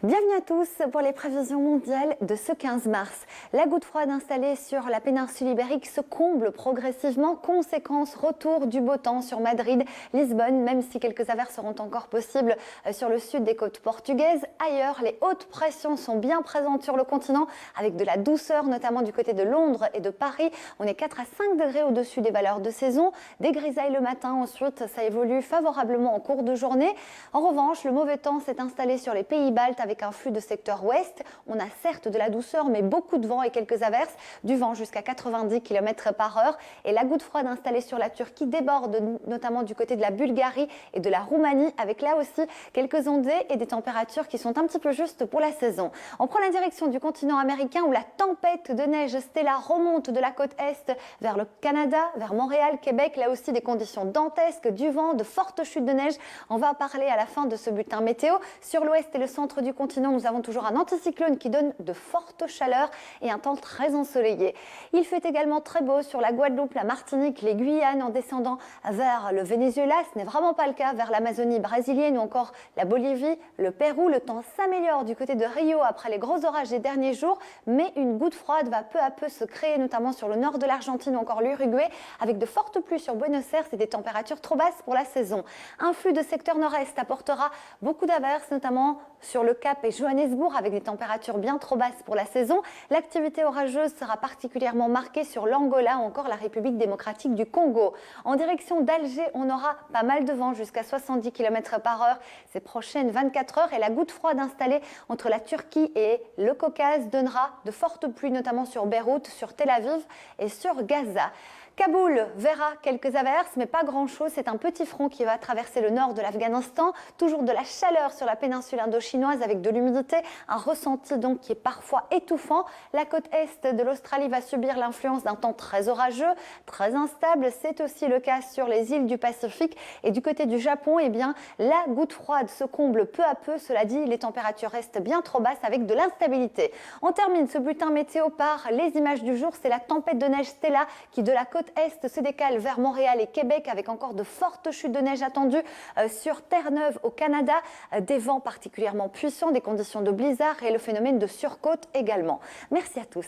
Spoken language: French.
Bienvenue à tous pour les prévisions mondiales de ce 15 mars. La goutte froide installée sur la péninsule ibérique se comble progressivement. Conséquence, retour du beau temps sur Madrid, Lisbonne, même si quelques averses seront encore possibles sur le sud des côtes portugaises. Ailleurs, les hautes pressions sont bien présentes sur le continent avec de la douceur, notamment du côté de Londres et de Paris. On est 4 à 5 degrés au-dessus des valeurs de saison. Des grisailles le matin, ensuite ça évolue favorablement en cours de journée. En revanche, le mauvais temps s'est installé sur les pays baltes avec un flux de secteur ouest. On a certes de la douceur, mais beaucoup de vent et quelques averses, du vent jusqu'à 90 km/h. Et la goutte froide installée sur la Turquie déborde, notamment du côté de la Bulgarie et de la Roumanie, avec là aussi quelques ondées et des températures qui sont un petit peu justes pour la saison. On prend la direction du continent américain où la tempête de neige Stella remonte de la côte est vers le Canada, vers Montréal, Québec. Là aussi des conditions dantesques, du vent, de fortes chutes de neige. On va parler à la fin de ce bulletin météo. Sur l'ouest et le centre du continent, nous avons toujours un anticyclone qui donne de fortes chaleurs et un temps très ensoleillé. Il fait également très beau sur la Guadeloupe, la Martinique, les Guyanes en descendant vers le Venezuela. Ce n'est vraiment pas le cas vers l'Amazonie brésilienne ou encore la Bolivie, le Pérou. Le temps s'améliore du côté de Rio après les gros orages des derniers jours, mais une goutte froide va peu à peu se créer, notamment sur le nord de l'Argentine ou encore l'Uruguay, avec de fortes pluies sur Buenos Aires et des températures trop basses pour la saison. Un flux de secteur nord-est apportera beaucoup d'averses, notamment sur le Cap et Johannesburg, avec des températures bien trop basses pour la saison. L'activité orageuse sera particulièrement marquée sur l'Angola ou encore la République démocratique du Congo. En direction d'Alger, on aura pas mal de vent, jusqu'à 70 km/h ces prochaines 24 heures. Et la goutte froide installée entre la Turquie et le Caucase donnera de fortes pluies, notamment sur Beyrouth, sur Tel Aviv et sur Gaza. Kaboul verra quelques averses, mais pas grand-chose. C'est un petit front qui va traverser le nord de l'Afghanistan. Toujours de la chaleur sur la péninsule indochinoise avec de l'humidité. Un ressenti donc qui est parfois étouffant. La côte est de l'Australie va subir l'influence d'un temps très orageux, très instable. C'est aussi le cas sur les îles du Pacifique. Et du côté du Japon, eh bien, la goutte froide se comble peu à peu. Cela dit, les températures restent bien trop basses avec de l'instabilité. On termine ce bulletin météo par les images du jour. C'est la tempête de neige Stella qui, de la côte est, se décale vers Montréal et Québec avec encore de fortes chutes de neige attendues sur Terre-Neuve au Canada, des vents particulièrement puissants, des conditions de blizzard et le phénomène de surcôte également. Merci à tous.